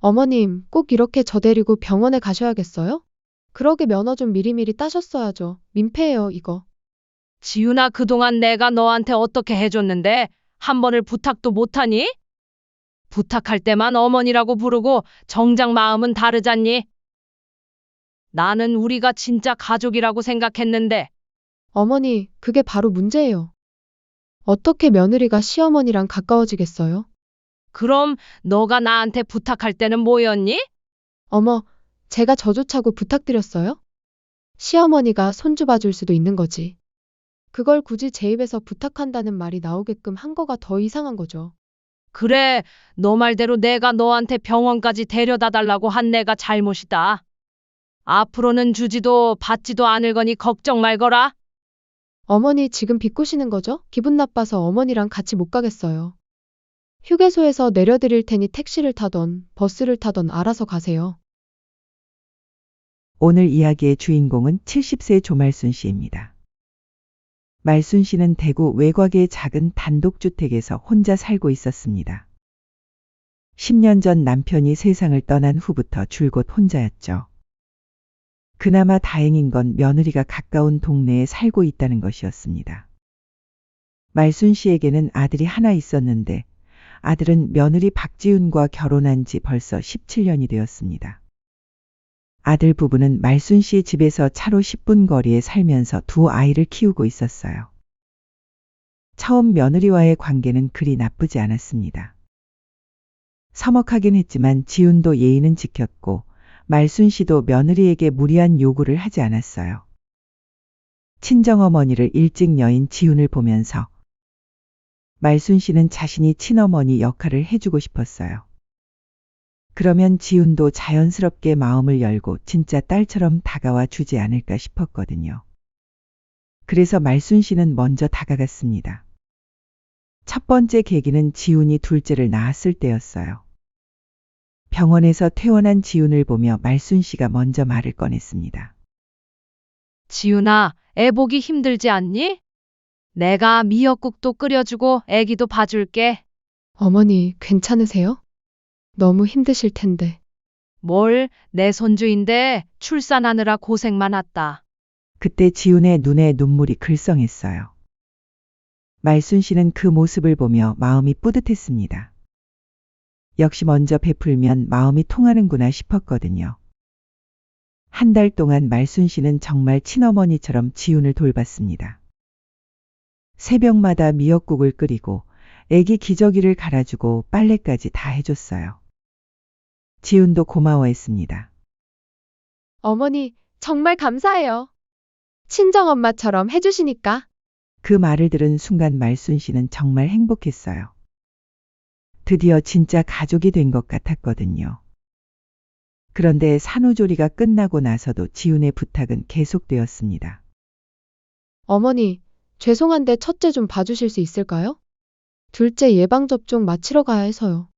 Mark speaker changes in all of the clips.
Speaker 1: 어머님, 꼭 이렇게 저 데리고 병원에 가셔야겠어요? 그러게 면허 좀 미리미리 따셨어야죠. 민폐예요, 이거.
Speaker 2: 지윤아, 그동안 내가 너한테 어떻게 해줬는데 한 번을 부탁도 못하니? 부탁할 때만 어머니라고 부르고 정작 마음은 다르잖니? 나는 우리가 진짜 가족이라고 생각했는데.
Speaker 1: 어머니, 그게 바로 문제예요. 어떻게 며느리가 시어머니랑 가까워지겠어요?
Speaker 2: 그럼 너가 나한테 부탁할 때는 뭐였니?
Speaker 1: 어머, 제가 저조차고 부탁드렸어요? 시어머니가 손주 봐줄 수도 있는 거지. 그걸 굳이 제 입에서 부탁한다는 말이 나오게끔 한 거가 더 이상한 거죠.
Speaker 2: 그래, 너 말대로 내가 너한테 병원까지 데려다 달라고 한 내가 잘못이다. 앞으로는 주지도 받지도 않을 거니 걱정 말거라.
Speaker 1: 어머니 지금 비꼬시는 거죠? 기분 나빠서 어머니랑 같이 못 가겠어요. 휴게소에서 내려드릴 테니 택시를 타던 버스를 타던 알아서 가세요.
Speaker 3: 오늘 이야기의 주인공은 70세 조말순 씨입니다. 말순 씨는 대구 외곽의 작은 단독주택에서 혼자 살고 있었습니다. 10년 전 남편이 세상을 떠난 후부터 줄곧 혼자였죠. 그나마 다행인 건 며느리가 가까운 동네에 살고 있다는 것이었습니다. 말순 씨에게는 아들이 하나 있었는데 아들은 며느리 박지윤과 결혼한 지 벌써 17년이 되었습니다. 아들 부부는 말순 씨 집에서 차로 10분 거리에 살면서 두 아이를 키우고 있었어요. 처음 며느리와의 관계는 그리 나쁘지 않았습니다. 서먹하긴 했지만 지훈도 예의는 지켰고 말순 씨도 며느리에게 무리한 요구를 하지 않았어요. 친정어머니를 일찍 여인 지훈을 보면서 말순 씨는 자신이 친어머니 역할을 해주고 싶었어요. 그러면 지훈도 자연스럽게 마음을 열고 진짜 딸처럼 다가와 주지 않을까 싶었거든요. 그래서 말순 씨는 먼저 다가갔습니다. 첫 번째 계기는 지훈이 둘째를 낳았을 때였어요. 병원에서 퇴원한 지훈을 보며 말순 씨가 먼저 말을 꺼냈습니다.
Speaker 2: 지윤아, 애 보기 힘들지 않니? 내가 미역국도 끓여주고 애기도 봐줄게.
Speaker 1: 어머니, 괜찮으세요? 너무 힘드실 텐데.
Speaker 2: 뭘, 내 손주인데 출산하느라 고생 많았다.
Speaker 3: 그때 지훈의 눈에 눈물이 글썽했어요. 말순 씨는 그 모습을 보며 마음이 뿌듯했습니다. 역시 먼저 베풀면 마음이 통하는구나 싶었거든요. 한 달 동안 말순 씨는 정말 친어머니처럼 지훈을 돌봤습니다. 새벽마다 미역국을 끓이고 애기 기저귀를 갈아주고 빨래까지 다 해줬어요. 지훈도 고마워했습니다.
Speaker 1: 어머니, 정말 감사해요. 친정엄마처럼 해주시니까.
Speaker 3: 그 말을 들은 순간 말순 씨는 정말 행복했어요. 드디어 진짜 가족이 된 것 같았거든요. 그런데 산후조리가 끝나고 나서도 지훈의 부탁은 계속되었습니다.
Speaker 1: 어머니, 죄송한데 첫째 좀 봐주실 수 있을까요? 둘째 예방접종 마치러 가야 해서요.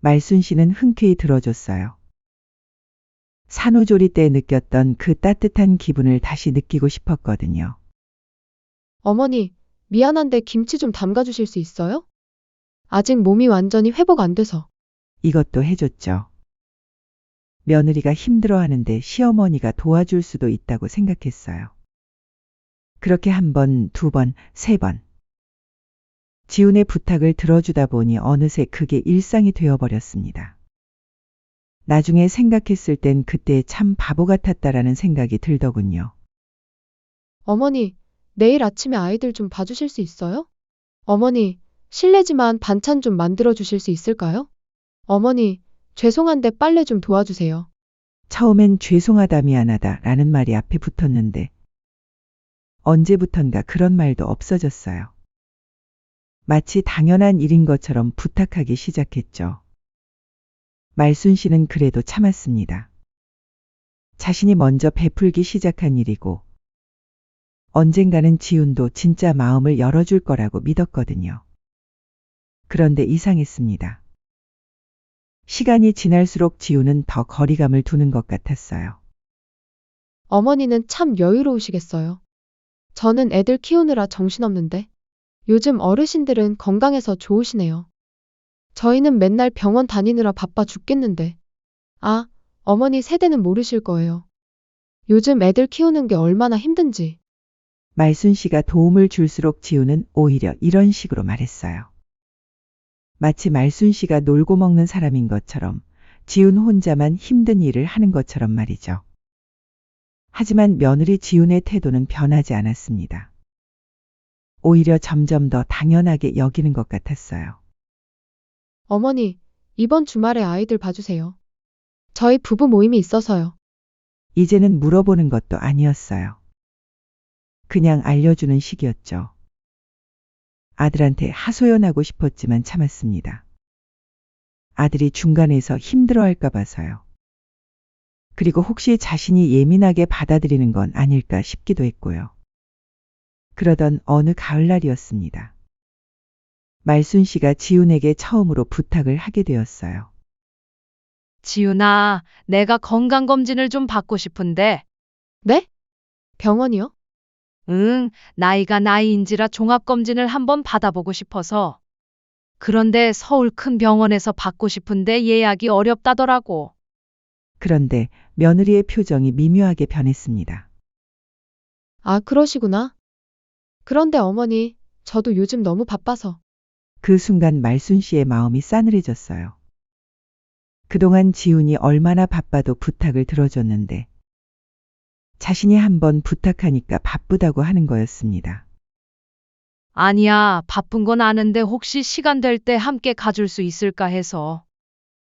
Speaker 3: 말순 씨는 흔쾌히 들어줬어요. 산후조리 때 느꼈던 그 따뜻한 기분을 다시 느끼고 싶었거든요.
Speaker 1: 어머니, 미안한데 김치 좀 담가주실 수 있어요? 아직 몸이 완전히 회복 안 돼서.
Speaker 3: 이것도 해줬죠. 며느리가 힘들어하는데 시어머니가 도와줄 수도 있다고 생각했어요. 그렇게 한 번, 두 번, 세 번. 지훈의 부탁을 들어주다 보니 어느새 그게 일상이 되어버렸습니다. 나중에 생각했을 땐 그때 참 바보 같았다라는 생각이 들더군요.
Speaker 1: 어머니, 내일 아침에 아이들 좀 봐주실 수 있어요? 어머니, 실례지만 반찬 좀 만들어 주실 수 있을까요? 어머니, 죄송한데 빨래 좀 도와주세요.
Speaker 3: 처음엔 죄송하다 미안하다 라는 말이 앞에 붙었는데 언제부턴가 그런 말도 없어졌어요. 마치 당연한 일인 것처럼 부탁하기 시작했죠. 말순 씨는 그래도 참았습니다. 자신이 먼저 베풀기 시작한 일이고 언젠가는 지훈도 진짜 마음을 열어줄 거라고 믿었거든요. 그런데 이상했습니다. 시간이 지날수록 지훈은 더 거리감을 두는 것 같았어요.
Speaker 1: 어머니는 참 여유로우시겠어요. 저는 애들 키우느라 정신없는데. 요즘 어르신들은 건강해서 좋으시네요. 저희는 맨날 병원 다니느라 바빠 죽겠는데. 아, 어머니 세대는 모르실 거예요. 요즘 애들 키우는 게 얼마나 힘든지.
Speaker 3: 말순 씨가 도움을 줄수록 지우는 오히려 이런 식으로 말했어요. 마치 말순 씨가 놀고 먹는 사람인 것처럼, 지훈 혼자만 힘든 일을 하는 것처럼 말이죠. 하지만 며느리 지훈의 태도는 변하지 않았습니다. 오히려 점점 더 당연하게 여기는 것 같았어요.
Speaker 1: 어머니, 이번 주말에 아이들 봐주세요. 저희 부부 모임이 있어서요.
Speaker 3: 이제는 물어보는 것도 아니었어요. 그냥 알려주는 식이었죠. 아들한테 하소연하고 싶었지만 참았습니다. 아들이 중간에서 힘들어할까 봐서요. 그리고 혹시 자신이 예민하게 받아들이는 건 아닐까 싶기도 했고요. 그러던 어느 가을날이었습니다. 말순 씨가 지훈에게 처음으로 부탁을 하게 되었어요.
Speaker 2: 지훈아, 내가 건강검진을 좀 받고 싶은데.
Speaker 1: 네? 병원이요?
Speaker 2: 응, 나이가 나이인지라 종합검진을 한번 받아보고 싶어서. 그런데 서울 큰 병원에서 받고 싶은데 예약이 어렵다더라고.
Speaker 3: 그런데 며느리의 표정이 미묘하게 변했습니다.
Speaker 1: 아, 그러시구나. 그런데 어머니, 저도 요즘 너무 바빠서.
Speaker 3: 그 순간 말순 씨의 마음이 싸늘해졌어요. 그동안 지훈이 얼마나 바빠도 부탁을 들어줬는데 자신이 한번 부탁하니까 바쁘다고 하는 거였습니다.
Speaker 2: 아니야, 바쁜 건 아는데 혹시 시간 될 때 함께 가줄 수 있을까 해서.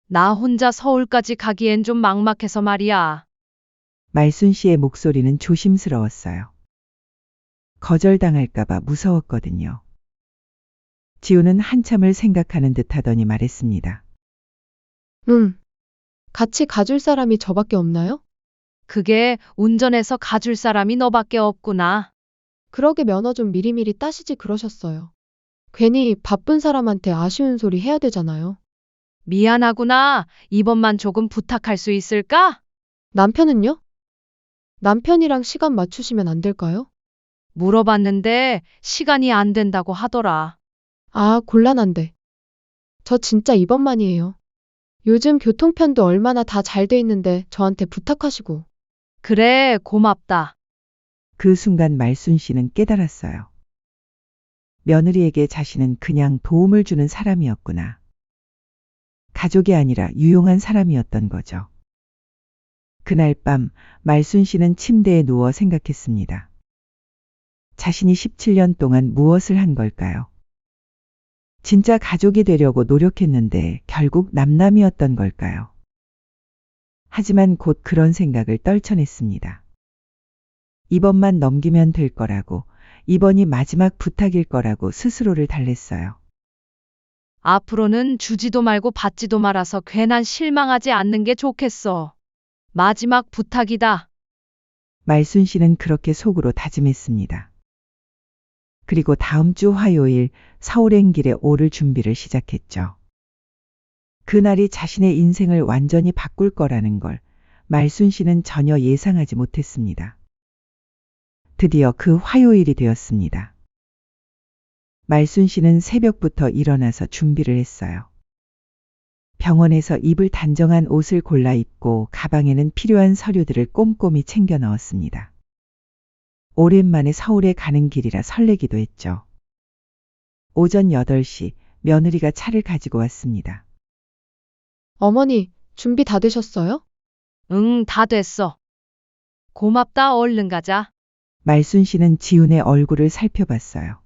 Speaker 2: 나 혼자 서울까지 가기엔 좀 막막해서 말이야.
Speaker 3: 말순 씨의 목소리는 조심스러웠어요. 거절당할까봐 무서웠거든요. 지훈은 한참을 생각하는 듯 하더니 말했습니다.
Speaker 1: 같이 가줄 사람이 저밖에 없나요?
Speaker 2: 그게 운전해서 가줄 사람이 너밖에 없구나.
Speaker 1: 그러게 면허 좀 미리미리 따시지 그러셨어요. 괜히 바쁜 사람한테 아쉬운 소리 해야 되잖아요.
Speaker 2: 미안하구나. 이번만 조금 부탁할 수 있을까?
Speaker 1: 남편은요? 남편이랑 시간 맞추시면 안 될까요?
Speaker 2: 물어봤는데 시간이 안 된다고 하더라.
Speaker 1: 아, 곤란한데. 저 진짜 이번만이에요. 요즘 교통편도 얼마나 다 잘 돼 있는데 저한테 부탁하시고.
Speaker 2: 그래, 고맙다.
Speaker 3: 그 순간 말순 씨는 깨달았어요. 며느리에게 자신은 그냥 도움을 주는 사람이었구나. 가족이 아니라 유용한 사람이었던 거죠. 그날 밤 말순 씨는 침대에 누워 생각했습니다. 자신이 17년 동안 무엇을 한 걸까요? 진짜 가족이 되려고 노력했는데 결국 남남이었던 걸까요? 하지만 곧 그런 생각을 떨쳐냈습니다. 이번만 넘기면 될 거라고, 이번이 마지막 부탁일 거라고 스스로를 달랬어요.
Speaker 2: 앞으로는 주지도 말고 받지도 말아서 괜한 실망하지 않는 게 좋겠어. 마지막 부탁이다.
Speaker 3: 말순 씨는 그렇게 속으로 다짐했습니다. 그리고 다음 주 화요일 서울행길에 오를 준비를 시작했죠. 그날이 자신의 인생을 완전히 바꿀 거라는 걸 말순 씨는 전혀 예상하지 못했습니다. 드디어 그 화요일이 되었습니다. 말순 씨는 새벽부터 일어나서 준비를 했어요. 병원에서 입을 단정한 옷을 골라 입고 가방에는 필요한 서류들을 꼼꼼히 챙겨 넣었습니다. 오랜만에 서울에 가는 길이라 설레기도 했죠. 오전 8시 며느리가 차를 가지고 왔습니다.
Speaker 1: 어머니, 준비 다 되셨어요?
Speaker 2: 응, 다 됐어. 고맙다, 얼른 가자.
Speaker 3: 말순 씨는 지훈의 얼굴을 살펴봤어요.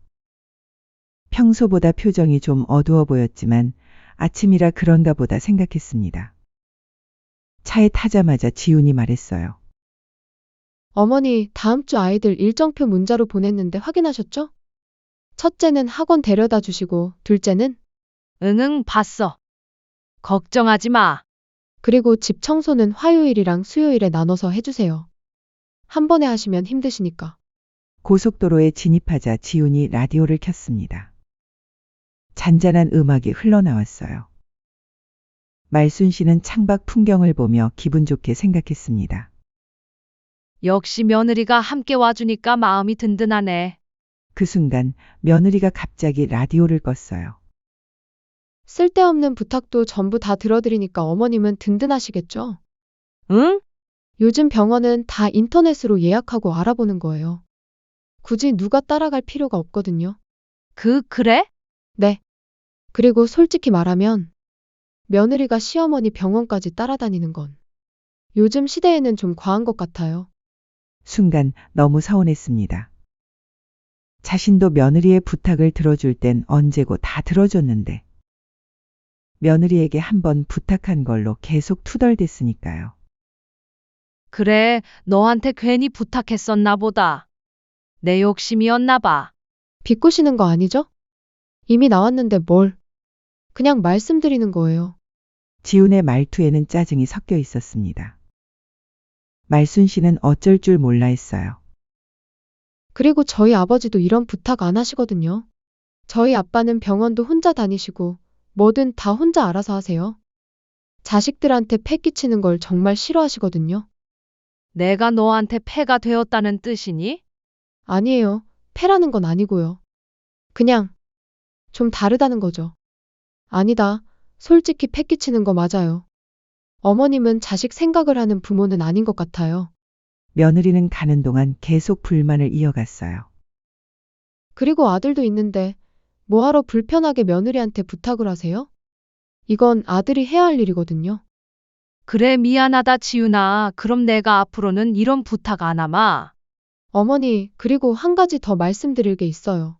Speaker 3: 평소보다 표정이 좀 어두워 보였지만 아침이라 그런가 보다 생각했습니다. 차에 타자마자 지훈이 말했어요.
Speaker 1: 어머니, 다음 주 아이들 일정표 문자로 보냈는데 확인하셨죠? 첫째는 학원 데려다 주시고, 둘째는?
Speaker 2: 응응, 봤어. 걱정하지 마.
Speaker 1: 그리고 집 청소는 화요일이랑 수요일에 나눠서 해주세요. 한 번에 하시면 힘드시니까.
Speaker 3: 고속도로에 진입하자 지훈이 라디오를 켰습니다. 잔잔한 음악이 흘러나왔어요. 말순 씨는 창밖 풍경을 보며 기분 좋게 생각했습니다.
Speaker 2: 역시 며느리가 함께 와주니까 마음이 든든하네.
Speaker 3: 그 순간 며느리가 갑자기 라디오를 껐어요.
Speaker 1: 쓸데없는 부탁도 전부 다 들어드리니까 어머님은 든든하시겠죠?
Speaker 2: 응?
Speaker 1: 요즘 병원은 다 인터넷으로 예약하고 알아보는 거예요. 굳이 누가 따라갈 필요가 없거든요.
Speaker 2: 그래?
Speaker 1: 네. 그리고 솔직히 말하면 며느리가 시어머니 병원까지 따라다니는 건 요즘 시대에는 좀 과한 것 같아요.
Speaker 3: 순간 너무 서운했습니다. 자신도 며느리의 부탁을 들어줄 땐 언제고 다 들어줬는데 며느리에게 한번 부탁한 걸로 계속 투덜댔으니까요.
Speaker 2: 그래, 너한테 괜히 부탁했었나 보다. 내 욕심이었나 봐.
Speaker 1: 비꼬시는 거 아니죠? 이미 나왔는데 뭘. 그냥 말씀드리는 거예요.
Speaker 3: 지훈의 말투에는 짜증이 섞여 있었습니다. 말순 씨는 어쩔 줄 몰라 했어요.
Speaker 1: 그리고 저희 아버지도 이런 부탁 안 하시거든요. 저희 아빠는 병원도 혼자 다니시고 뭐든 다 혼자 알아서 하세요. 자식들한테 패 끼치는 걸 정말 싫어하시거든요.
Speaker 2: 내가 너한테 패가 되었다는 뜻이니?
Speaker 1: 아니에요. 패라는 건 아니고요. 그냥 좀 다르다는 거죠. 아니다. 솔직히 패 끼치는 거 맞아요. 어머님은 자식 생각을 하는 부모는 아닌 것 같아요.
Speaker 3: 며느리는 가는 동안 계속 불만을 이어갔어요.
Speaker 1: 그리고 아들도 있는데 뭐하러 불편하게 며느리한테 부탁을 하세요? 이건 아들이 해야 할 일이거든요.
Speaker 2: 그래, 미안하다, 지윤아. 그럼 내가 앞으로는 이런 부탁 안 하마.
Speaker 1: 어머니, 그리고 한 가지 더 말씀드릴 게 있어요.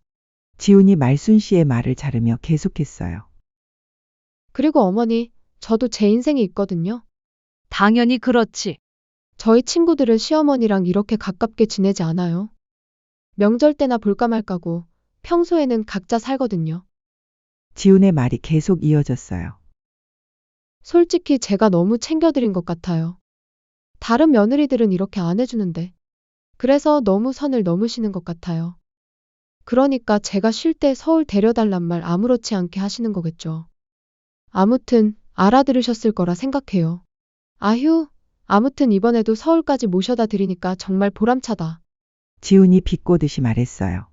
Speaker 3: 지훈이 말순 씨의 말을 자르며 계속했어요.
Speaker 1: 그리고 어머니, 저도 제 인생이 있거든요.
Speaker 2: 당연히 그렇지.
Speaker 1: 저희 친구들은 시어머니랑 이렇게 가깝게 지내지 않아요. 명절 때나 볼까 말까고 평소에는 각자 살거든요.
Speaker 3: 지훈의 말이 계속 이어졌어요.
Speaker 1: 솔직히 제가 너무 챙겨드린 것 같아요. 다른 며느리들은 이렇게 안 해주는데. 그래서 너무 선을 넘으시는 것 같아요. 그러니까 제가 쉴 때 서울 데려달란 말 아무렇지 않게 하시는 거겠죠. 아무튼 알아들으셨을 거라 생각해요. 아휴, 아무튼 이번에도 서울까지 모셔다 드리니까 정말 보람차다.
Speaker 3: 지훈이 비꼬듯이 말했어요.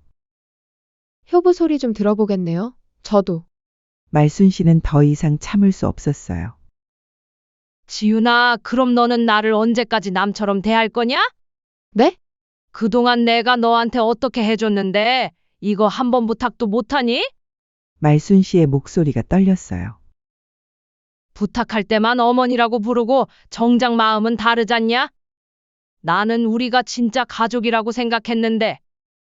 Speaker 1: 효부 소리 좀 들어보겠네요. 저도.
Speaker 3: 말순 씨는 더 이상 참을 수 없었어요.
Speaker 2: 지윤아, 그럼 너는 나를 언제까지 남처럼 대할 거냐?
Speaker 1: 네?
Speaker 2: 그동안 내가 너한테 어떻게 해줬는데 이거 한 번 부탁도 못하니?
Speaker 3: 말순 씨의 목소리가 떨렸어요.
Speaker 2: 부탁할 때만 어머니라고 부르고 정작 마음은 다르잖냐? 나는 우리가 진짜 가족이라고 생각했는데.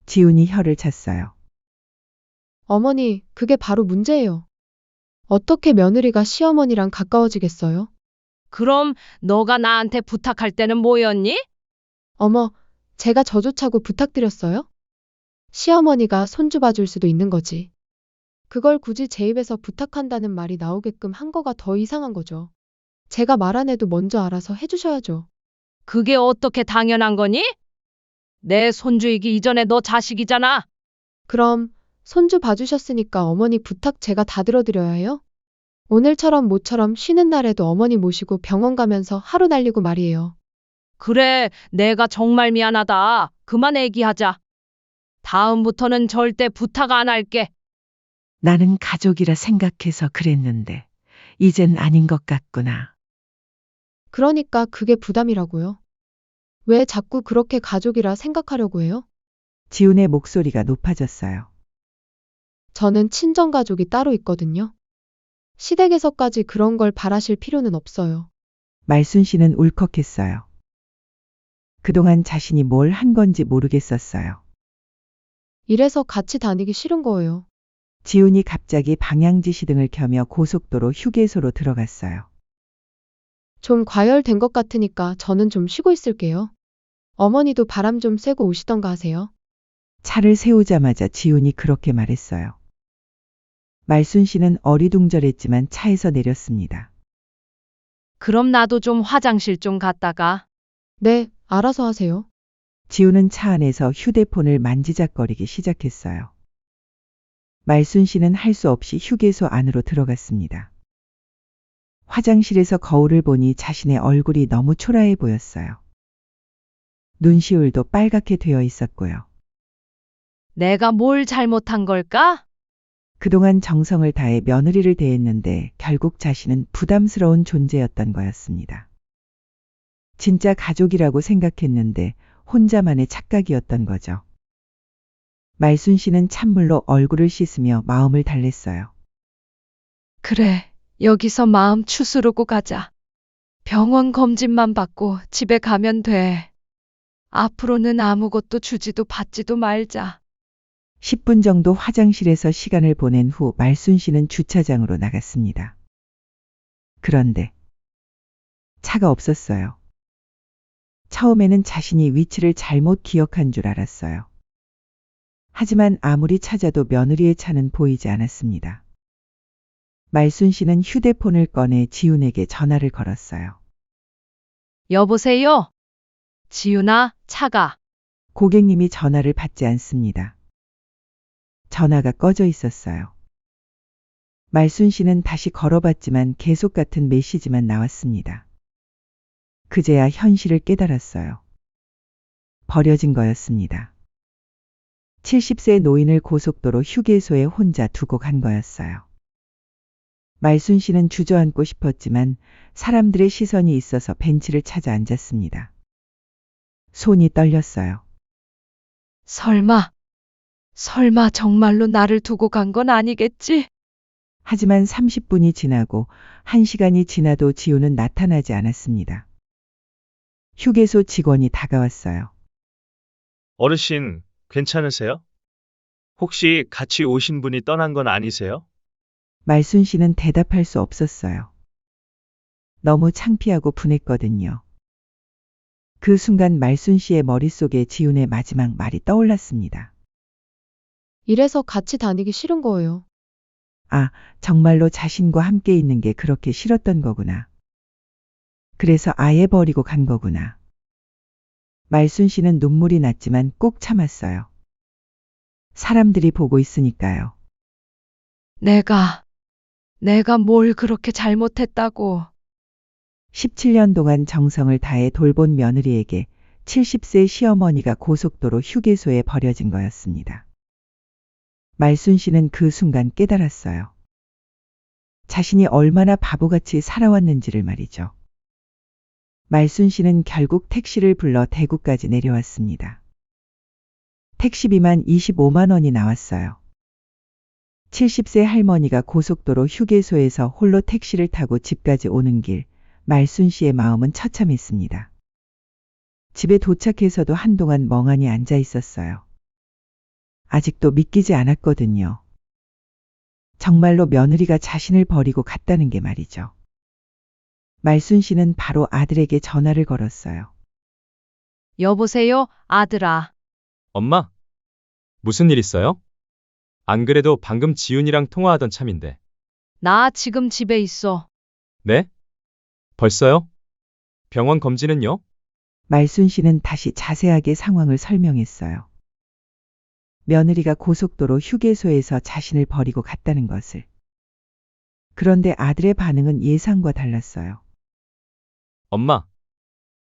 Speaker 3: 지훈이 혀를 찼어요.
Speaker 1: 어머니, 그게 바로 문제예요. 어떻게 며느리가 시어머니랑 가까워지겠어요?
Speaker 2: 그럼 너가 나한테 부탁할 때는 뭐였니?
Speaker 1: 어머, 제가 저조차고 부탁드렸어요? 시어머니가 손주 봐줄 수도 있는 거지. 그걸 굳이 제 입에서 부탁한다는 말이 나오게끔 한 거가 더 이상한 거죠. 제가 말 안 해도 먼저 알아서 해주셔야죠.
Speaker 2: 그게 어떻게 당연한 거니? 내 손주이기 이전에 너 자식이잖아.
Speaker 1: 그럼 손주 봐주셨으니까 어머니 부탁 제가 다 들어드려야 해요? 오늘처럼 모처럼 쉬는 날에도 어머니 모시고 병원 가면서 하루 날리고 말이에요.
Speaker 2: 그래, 내가 정말 미안하다. 그만 얘기하자. 다음부터는 절대 부탁 안 할게.
Speaker 3: 나는 가족이라 생각해서 그랬는데 이젠 아닌 것 같구나.
Speaker 1: 그러니까 그게 부담이라고요. 왜 자꾸 그렇게 가족이라 생각하려고 해요?
Speaker 3: 지훈의 목소리가 높아졌어요.
Speaker 1: 저는 친정가족이 따로 있거든요. 시댁에서까지 그런 걸 바라실 필요는 없어요.
Speaker 3: 말순 씨는 울컥했어요. 그동안 자신이 뭘 한 건지 모르겠었어요.
Speaker 1: 이래서 같이 다니기 싫은 거예요.
Speaker 3: 지훈이 갑자기 방향지시등을 켜며 고속도로 휴게소로 들어갔어요.
Speaker 1: 좀 과열된 것 같으니까 저는 좀 쉬고 있을게요. 어머니도 바람 좀 쐬고 오시던가 하세요.
Speaker 3: 차를 세우자마자 지훈이 그렇게 말했어요. 말순 씨는 어리둥절했지만 차에서 내렸습니다.
Speaker 2: 그럼 나도 좀 화장실 좀 갔다가.
Speaker 1: 네, 알아서 하세요.
Speaker 3: 지훈은 차 안에서 휴대폰을 만지작거리기 시작했어요. 말순 씨는 할 수 없이 휴게소 안으로 들어갔습니다. 화장실에서 거울을 보니 자신의 얼굴이 너무 초라해 보였어요. 눈시울도 빨갛게 되어 있었고요.
Speaker 2: 내가 뭘 잘못한 걸까?
Speaker 3: 그동안 정성을 다해 며느리를 대했는데 결국 자신은 부담스러운 존재였던 거였습니다. 진짜 가족이라고 생각했는데 혼자만의 착각이었던 거죠. 말순 씨는 찬물로 얼굴을 씻으며 마음을 달랬어요.
Speaker 2: 그래, 여기서 마음 추스르고 가자. 병원 검진만 받고 집에 가면 돼. 앞으로는 아무것도 주지도 받지도 말자.
Speaker 3: 10분 정도 화장실에서 시간을 보낸 후 말순 씨는 주차장으로 나갔습니다. 그런데 차가 없었어요. 처음에는 자신이 위치를 잘못 기억한 줄 알았어요. 하지만 아무리 찾아도 며느리의 차는 보이지 않았습니다. 말순 씨는 휴대폰을 꺼내 지훈에게 전화를 걸었어요.
Speaker 2: 여보세요? 지윤아, 차가.
Speaker 3: 고객님이 전화를 받지 않습니다. 전화가 꺼져 있었어요. 말순 씨는 다시 걸어봤지만 계속 같은 메시지만 나왔습니다. 그제야 현실을 깨달았어요. 버려진 거였습니다. 70세 노인을 고속도로 휴게소에 혼자 두고 간 거였어요. 말순 씨는 주저앉고 싶었지만 사람들의 시선이 있어서 벤치를 찾아 앉았습니다. 손이 떨렸어요.
Speaker 2: 설마 정말로 나를 두고 간 건 아니겠지?
Speaker 3: 하지만 30분이 지나고 1시간이 지나도 지우는 나타나지 않았습니다. 휴게소 직원이 다가왔어요.
Speaker 4: 어르신, 괜찮으세요? 혹시 같이 오신 분이 떠난 건 아니세요?
Speaker 3: 말순 씨는 대답할 수 없었어요. 너무 창피하고 분했거든요. 그 순간 말순 씨의 머릿속에 지훈의 마지막 말이 떠올랐습니다.
Speaker 1: 이래서 같이 다니기 싫은 거예요.
Speaker 3: 아, 정말로 자신과 함께 있는 게 그렇게 싫었던 거구나. 그래서 아예 버리고 간 거구나. 말순 씨는 눈물이 났지만 꼭 참았어요. 사람들이 보고 있으니까요.
Speaker 2: 내가 뭘 그렇게 잘못했다고.
Speaker 3: 17년 동안 정성을 다해 돌본 며느리에게 70세 시어머니가 고속도로 휴게소에 버려진 거였습니다. 말순 씨는 그 순간 깨달았어요. 자신이 얼마나 바보같이 살아왔는지를 말이죠. 말순 씨는 결국 택시를 불러 대구까지 내려왔습니다. 택시비만 25만 원이 나왔어요. 70세 할머니가 고속도로 휴게소에서 홀로 택시를 타고 집까지 오는 길, 말순 씨의 마음은 처참했습니다. 집에 도착해서도 한동안 멍하니 앉아 있었어요. 아직도 믿기지 않았거든요. 정말로 며느리가 자신을 버리고 갔다는 게 말이죠. 말순 씨는 바로 아들에게 전화를 걸었어요.
Speaker 2: 여보세요, 아들아.
Speaker 5: 엄마, 무슨 일 있어요? 안 그래도 방금 지훈이랑 통화하던 참인데.
Speaker 2: 나 지금 집에 있어.
Speaker 5: 네? 벌써요? 병원 검진은요?
Speaker 3: 말순 씨는 다시 자세하게 상황을 설명했어요. 며느리가 고속도로 휴게소에서 자신을 버리고 갔다는 것을. 그런데 아들의 반응은 예상과 달랐어요.
Speaker 5: 엄마,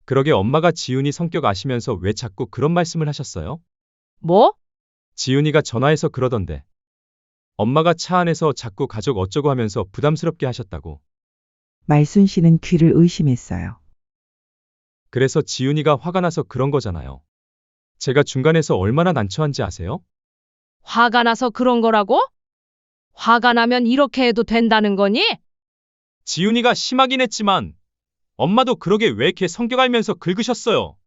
Speaker 5: 그러게 엄마가 지훈이 성격 아시면서 왜 자꾸 그런 말씀을 하셨어요?
Speaker 2: 뭐?
Speaker 5: 지훈이가 전화해서 그러던데. 엄마가 차 안에서 자꾸 가족 어쩌고 하면서 부담스럽게 하셨다고.
Speaker 3: 말순 씨는 귀를 의심했어요.
Speaker 5: 그래서 지훈이가 화가 나서 그런 거잖아요. 제가 중간에서 얼마나 난처한지 아세요?
Speaker 2: 화가 나서 그런 거라고? 화가 나면 이렇게 해도 된다는 거니?
Speaker 5: 지훈이가 심하긴 했지만 엄마도 그러게 왜 걔 성격 알면서 긁으셨어요?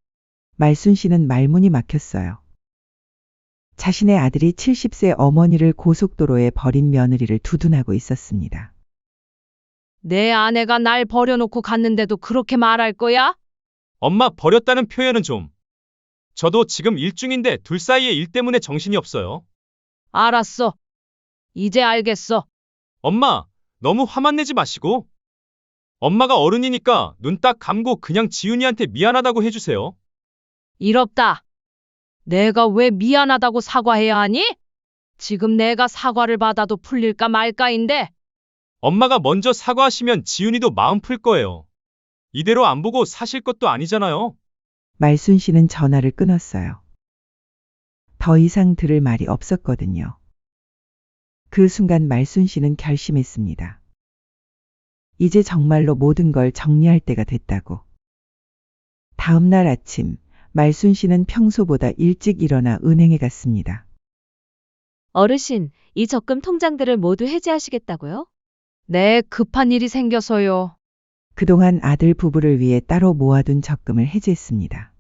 Speaker 3: 말순 씨는 말문이 막혔어요. 자신의 아들이 70세 어머니를 고속도로에 버린 며느리를 두둔하고 있었습니다.
Speaker 2: 내 아내가 날 버려놓고 갔는데도 그렇게 말할 거야?
Speaker 5: 엄마 버렸다는 표현은 좀. 저도 지금 일 중인데 둘 사이의 일 때문에 정신이 없어요.
Speaker 2: 알았어. 이제 알겠어.
Speaker 5: 엄마, 너무 화만 내지 마시고. 엄마가 어른이니까 눈 딱 감고 그냥 지훈이한테 미안하다고 해주세요.
Speaker 2: 이롭다. 내가 왜 미안하다고 사과해야 하니? 지금 내가 사과를 받아도 풀릴까 말까인데.
Speaker 5: 엄마가 먼저 사과하시면 지훈이도 마음 풀 거예요. 이대로 안 보고 사실 것도 아니잖아요.
Speaker 3: 말순 씨는 전화를 끊었어요. 더 이상 들을 말이 없었거든요. 그 순간 말순 씨는 결심했습니다. 이제 정말로 모든 걸 정리할 때가 됐다고. 다음 날 아침, 말순 씨는 평소보다 일찍 일어나 은행에 갔습니다.
Speaker 6: 어르신, 이 적금 통장들을 모두 해지하시겠다고요?
Speaker 2: 네, 급한 일이 생겨서요.
Speaker 3: 그동안 아들 부부를 위해 따로 모아둔 적금을 해지했습니다.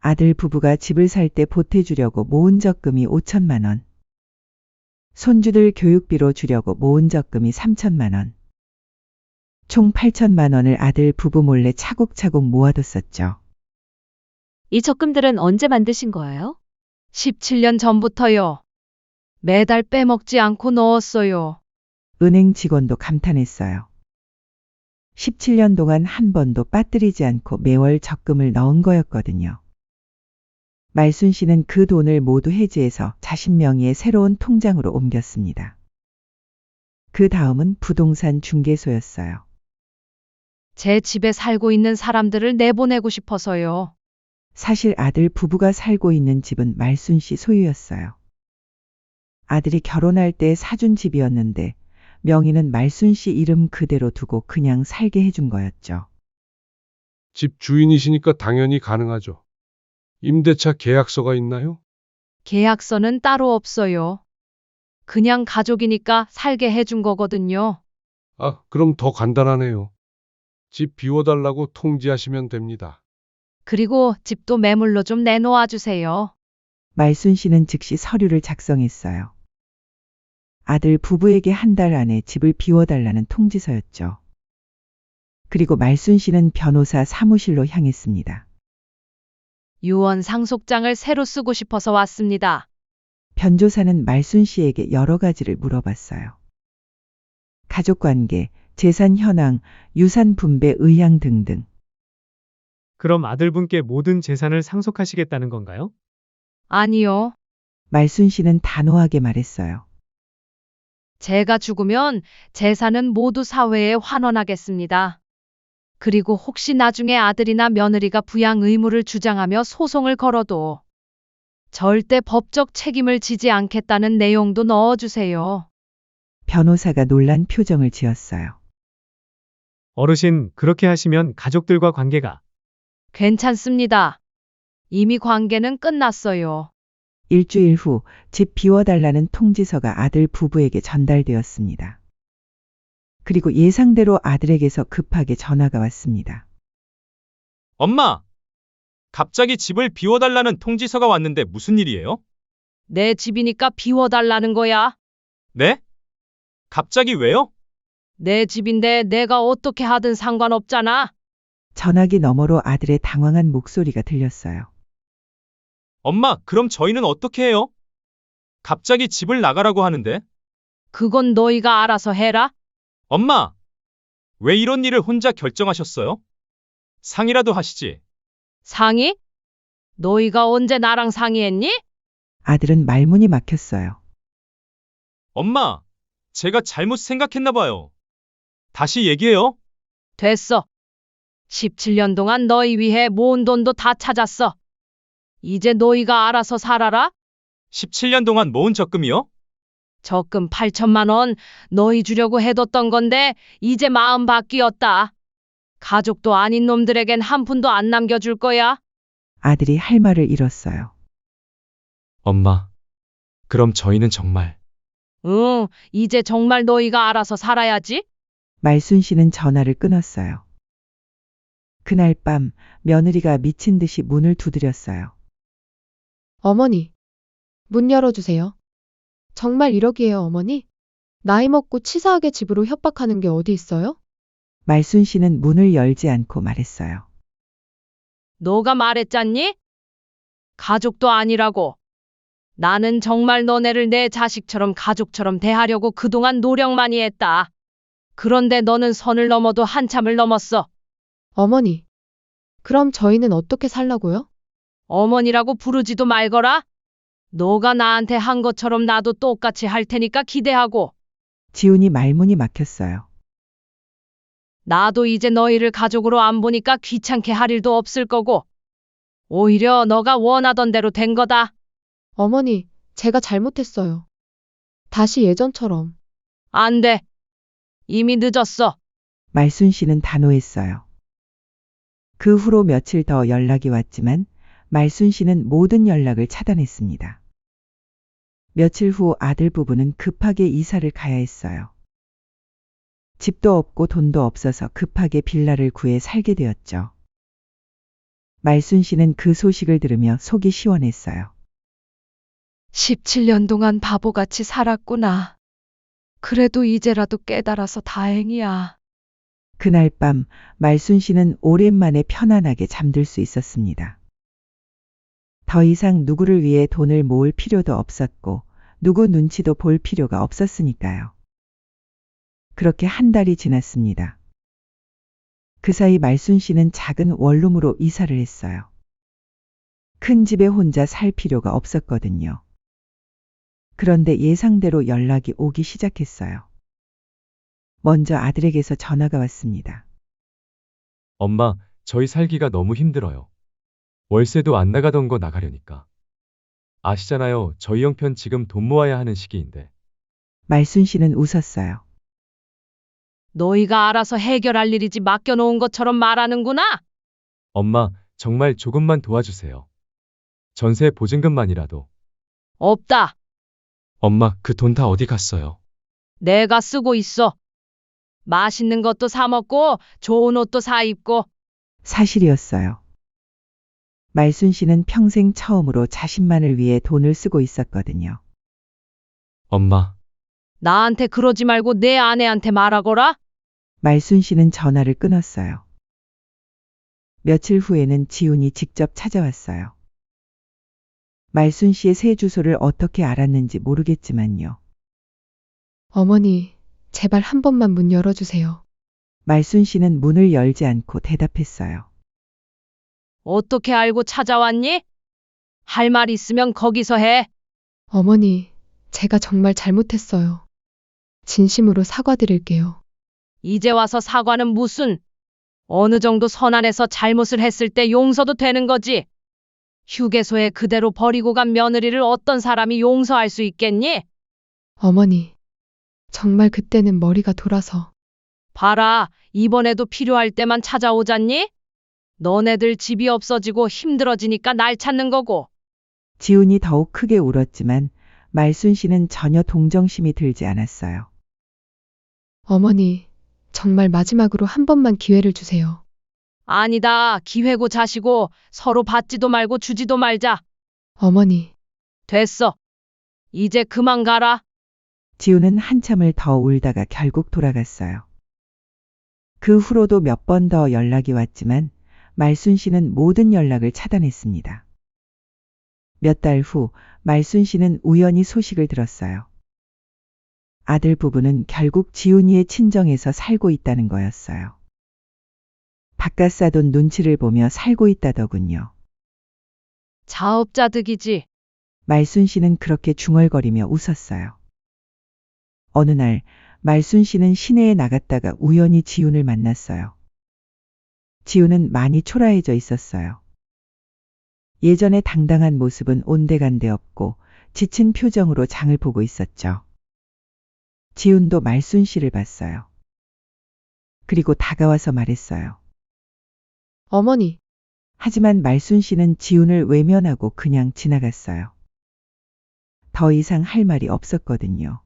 Speaker 3: 아들 부부가 집을 살 때 보태주려고 모은 적금이 5천만 원. 손주들 교육비로 주려고 모은 적금이 3천만 원. 총 8천만 원을 아들 부부 몰래 차곡차곡 모아뒀었죠.
Speaker 6: 이 적금들은 언제 만드신 거예요?
Speaker 2: 17년 전부터요. 매달 빼먹지 않고 넣었어요.
Speaker 3: 은행 직원도 감탄했어요. 17년 동안 한 번도 빠뜨리지 않고 매월 적금을 넣은 거였거든요. 말순 씨는 그 돈을 모두 해지해서 자신 명의의 새로운 통장으로 옮겼습니다. 그 다음은 부동산 중개소였어요.
Speaker 2: 제 집에 살고 있는 사람들을 내보내고 싶어서요.
Speaker 3: 사실 아들 부부가 살고 있는 집은 말순 씨 소유였어요. 아들이 결혼할 때 사준 집이었는데 명의는 말순 씨 이름 그대로 두고 그냥 살게 해준 거였죠.
Speaker 7: 집 주인이시니까 당연히 가능하죠. 임대차 계약서가 있나요?
Speaker 2: 계약서는 따로 없어요. 그냥 가족이니까 살게 해준 거거든요.
Speaker 7: 아, 그럼 더 간단하네요. 집 비워달라고 통지하시면 됩니다.
Speaker 2: 그리고 집도 매물로 좀 내놓아 주세요.
Speaker 3: 말순 씨는 즉시 서류를 작성했어요. 아들 부부에게 한 달 안에 집을 비워달라는 통지서였죠. 그리고 말순 씨는 변호사 사무실로 향했습니다.
Speaker 2: 유언 상속장을 새로 쓰고 싶어서 왔습니다.
Speaker 3: 변조사는 말순 씨에게 여러 가지를 물어봤어요. 가족관계, 재산 현황, 유산 분배 의향 등등.
Speaker 8: 그럼 아들분께 모든 재산을 상속하시겠다는 건가요?
Speaker 2: 아니요.
Speaker 3: 말순 씨는 단호하게 말했어요.
Speaker 2: 제가 죽으면 재산은 모두 사회에 환원하겠습니다. 그리고 혹시 나중에 아들이나 며느리가 부양 의무를 주장하며 소송을 걸어도 절대 법적 책임을 지지 않겠다는 내용도 넣어주세요.
Speaker 3: 변호사가 놀란 표정을 지었어요.
Speaker 8: 어르신, 그렇게 하시면 가족들과 관계가
Speaker 2: 괜찮습니다. 이미 관계는 끝났어요.
Speaker 3: 일주일 후 집 비워달라는 통지서가 아들 부부에게 전달되었습니다. 그리고 예상대로 아들에게서 급하게 전화가 왔습니다.
Speaker 5: 엄마! 갑자기 집을 비워달라는 통지서가 왔는데 무슨 일이에요?
Speaker 2: 내 집이니까 비워달라는 거야.
Speaker 5: 네? 갑자기 왜요?
Speaker 2: 내 집인데 내가 어떻게 하든 상관없잖아.
Speaker 3: 전화기 너머로 아들의 당황한 목소리가 들렸어요.
Speaker 5: 엄마, 그럼 저희는 어떻게 해요? 갑자기 집을 나가라고 하는데?
Speaker 2: 그건 너희가 알아서 해라.
Speaker 5: 엄마! 왜 이런 일을 혼자 결정하셨어요? 상의라도 하시지.
Speaker 2: 상의? 너희가 언제 나랑 상의했니?
Speaker 3: 아들은 말문이 막혔어요.
Speaker 5: 엄마, 제가 잘못 생각했나 봐요. 다시 얘기해요.
Speaker 2: 됐어. 17년 동안 너희 위해 모은 돈도 다 찾았어. 이제 너희가 알아서 살아라.
Speaker 5: 17년 동안 모은 적금이요?
Speaker 2: 적금 8천만 원 너희 주려고 해뒀던 건데 이제 마음 바뀌었다. 가족도 아닌 놈들에겐 한 푼도 안 남겨줄 거야.
Speaker 3: 아들이 할 말을 잃었어요.
Speaker 5: 엄마, 그럼 저희는 정말
Speaker 2: 응, 이제 정말 너희가 알아서 살아야지.
Speaker 3: 말순 씨는 전화를 끊었어요. 그날 밤 며느리가 미친 듯이 문을 두드렸어요.
Speaker 1: 어머니, 문 열어주세요. 정말 이러기에요, 어머니? 나이 먹고 치사하게 집으로 협박하는 게 어디 있어요?
Speaker 3: 말순 씨는 문을 열지 않고 말했어요.
Speaker 2: 너가 말했잖니? 가족도 아니라고. 나는 정말 너네를 내 자식처럼 가족처럼 대하려고 그동안 노력 많이 했다. 그런데 너는 선을 넘어도 한참을 넘었어.
Speaker 1: 어머니, 그럼 저희는 어떻게 살라고요?
Speaker 2: 어머니라고 부르지도 말거라. 너가 나한테 한 것처럼 나도 똑같이 할 테니까 기대하고.
Speaker 3: 지훈이 말문이 막혔어요.
Speaker 2: 나도 이제 너희를 가족으로 안 보니까 귀찮게 할 일도 없을 거고. 오히려 너가 원하던 대로 된 거다.
Speaker 1: 어머니, 제가 잘못했어요. 다시 예전처럼.
Speaker 2: 안 돼. 이미 늦었어.
Speaker 3: 말순 씨는 단호했어요. 그 후로 며칠 더 연락이 왔지만 말순 씨는 모든 연락을 차단했습니다. 며칠 후 아들 부부는 급하게 이사를 가야 했어요. 집도 없고 돈도 없어서 급하게 빌라를 구해 살게 되었죠. 말순 씨는 그 소식을 들으며 속이 시원했어요.
Speaker 2: 17년 동안 바보같이 살았구나. 그래도 이제라도 깨달아서 다행이야.
Speaker 3: 그날 밤 말순 씨는 오랜만에 편안하게 잠들 수 있었습니다. 더 이상 누구를 위해 돈을 모을 필요도 없었고 누구 눈치도 볼 필요가 없었으니까요. 그렇게 한 달이 지났습니다. 그 사이 말순 씨는 작은 원룸으로 이사를 했어요. 큰 집에 혼자 살 필요가 없었거든요. 그런데 예상대로 연락이 오기 시작했어요. 먼저 아들에게서 전화가 왔습니다.
Speaker 5: 엄마, 저희 살기가 너무 힘들어요. 월세도 안 나가던 거 나가려니까. 아시잖아요. 저희 형편 지금 돈 모아야 하는 시기인데.
Speaker 3: 말순 씨는 웃었어요.
Speaker 2: 너희가 알아서 해결할 일이지 맡겨놓은 것처럼 말하는구나.
Speaker 5: 엄마, 정말 조금만 도와주세요. 전세 보증금만이라도.
Speaker 2: 없다.
Speaker 7: 엄마, 그 돈 다 어디 갔어요?
Speaker 2: 내가 쓰고 있어. 맛있는 것도 사 먹고 좋은 옷도 사 입고.
Speaker 3: 사실이었어요. 말순 씨는 평생 처음으로 자신만을 위해 돈을 쓰고 있었거든요.
Speaker 7: 엄마,
Speaker 2: 나한테 그러지 말고 내 아내한테 말하거라.
Speaker 3: 말순 씨는 전화를 끊었어요. 며칠 후에는 지훈이 직접 찾아왔어요. 말순 씨의 새 주소를 어떻게 알았는지 모르겠지만요.
Speaker 1: 어머니, 제발 한 번만 문 열어주세요.
Speaker 3: 말순 씨는 문을 열지 않고 대답했어요.
Speaker 2: 어떻게 알고 찾아왔니? 할 말 있으면 거기서 해.
Speaker 1: 어머니, 제가 정말 잘못했어요. 진심으로 사과드릴게요.
Speaker 2: 이제 와서 사과는 무슨? 어느 정도 선안에서 잘못을 했을 때 용서도 되는 거지. 휴게소에 그대로 버리고 간 며느리를 어떤 사람이 용서할 수 있겠니?
Speaker 1: 어머니, 정말 그때는 머리가 돌아서.
Speaker 2: 봐라, 이번에도 필요할 때만 찾아오잖니? 너네들 집이 없어지고 힘들어지니까 날 찾는 거고.
Speaker 3: 지훈이 더욱 크게 울었지만 말순 씨는 전혀 동정심이 들지 않았어요.
Speaker 1: 어머니, 정말 마지막으로 한 번만 기회를 주세요.
Speaker 2: 아니다, 기회고 자시고 서로 받지도 말고 주지도 말자.
Speaker 1: 어머니,
Speaker 2: 됐어. 이제 그만 가라.
Speaker 3: 지훈은 한참을 더 울다가 결국 돌아갔어요. 그 후로도 몇 번 더 연락이 왔지만 말순 씨는 모든 연락을 차단했습니다. 몇 달 후 말순 씨는 우연히 소식을 들었어요. 아들 부부는 결국 지훈이의 친정에서 살고 있다는 거였어요. 바깥 사돈 눈치를 보며 살고 있다더군요.
Speaker 2: 자업자득이지.
Speaker 3: 말순 씨는 그렇게 중얼거리며 웃었어요. 어느 날 말순 씨는 시내에 나갔다가 우연히 지훈을 만났어요. 지훈은 많이 초라해져 있었어요. 예전의 당당한 모습은 온데간데 없고 지친 표정으로 장을 보고 있었죠. 지훈도 말순 씨를 봤어요. 그리고 다가와서 말했어요.
Speaker 1: 어머니,
Speaker 3: 하지만 말순 씨는 지훈을 외면하고 그냥 지나갔어요. 더 이상 할 말이 없었거든요.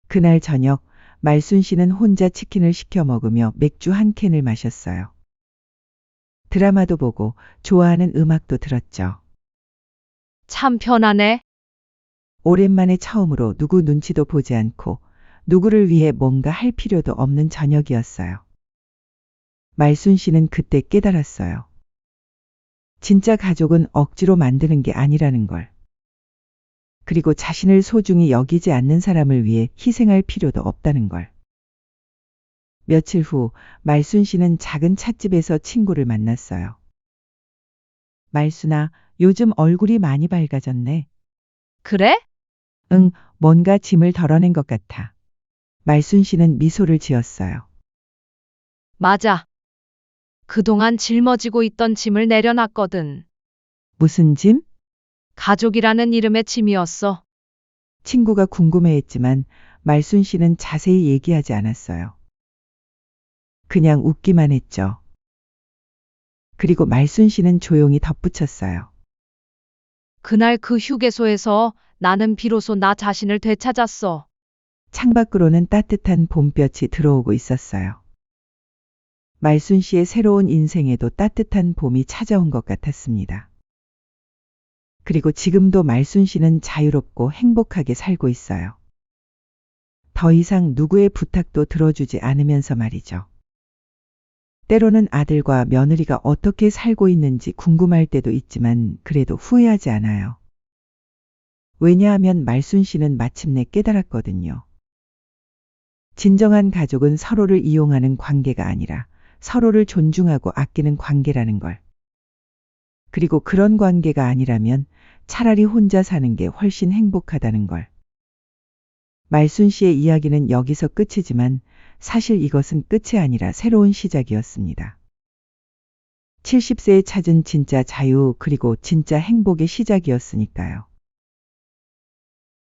Speaker 3: 그날 저녁 말순 씨는 혼자 치킨을 시켜 먹으며 맥주 한 캔을 마셨어요. 드라마도 보고 좋아하는 음악도 들었죠.
Speaker 2: 참 편하네.
Speaker 3: 오랜만에 처음으로 누구 눈치도 보지 않고 누구를 위해 뭔가 할 필요도 없는 저녁이었어요. 말순 씨는 그때 깨달았어요. 진짜 가족은 억지로 만드는 게 아니라는 걸. 그리고 자신을 소중히 여기지 않는 사람을 위해 희생할 필요도 없다는 걸. 며칠 후 말순 씨는 작은 찻집에서 친구를 만났어요. 말순아, 요즘 얼굴이 많이 밝아졌네.
Speaker 2: 그래?
Speaker 3: 응, 뭔가 짐을 덜어낸 것 같아. 말순 씨는 미소를 지었어요.
Speaker 2: 맞아. 그동안 짊어지고 있던 짐을 내려놨거든.
Speaker 3: 무슨 짐?
Speaker 2: 가족이라는 이름의 짐이었어.
Speaker 3: 친구가 궁금해했지만 말순 씨는 자세히 얘기하지 않았어요. 그냥 웃기만 했죠. 그리고 말순 씨는 조용히 덧붙였어요.
Speaker 2: 그날 그 휴게소에서 나는 비로소 나 자신을 되찾았어.
Speaker 3: 창밖으로는 따뜻한 봄볕이 들어오고 있었어요. 말순 씨의 새로운 인생에도 따뜻한 봄이 찾아온 것 같았습니다. 그리고 지금도 말순 씨는 자유롭고 행복하게 살고 있어요. 더 이상 누구의 부탁도 들어주지 않으면서 말이죠. 때로는 아들과 며느리가 어떻게 살고 있는지 궁금할 때도 있지만 그래도 후회하지 않아요. 왜냐하면 말순 씨는 마침내 깨달았거든요. 진정한 가족은 서로를 이용하는 관계가 아니라 서로를 존중하고 아끼는 관계라는 걸. 그리고 그런 관계가 아니라면 차라리 혼자 사는 게 훨씬 행복하다는 걸. 말순 씨의 이야기는 여기서 끝이지만 사실 이것은 끝이 아니라 새로운 시작이었습니다. 70세에 찾은 진짜 자유 그리고 진짜 행복의 시작이었으니까요.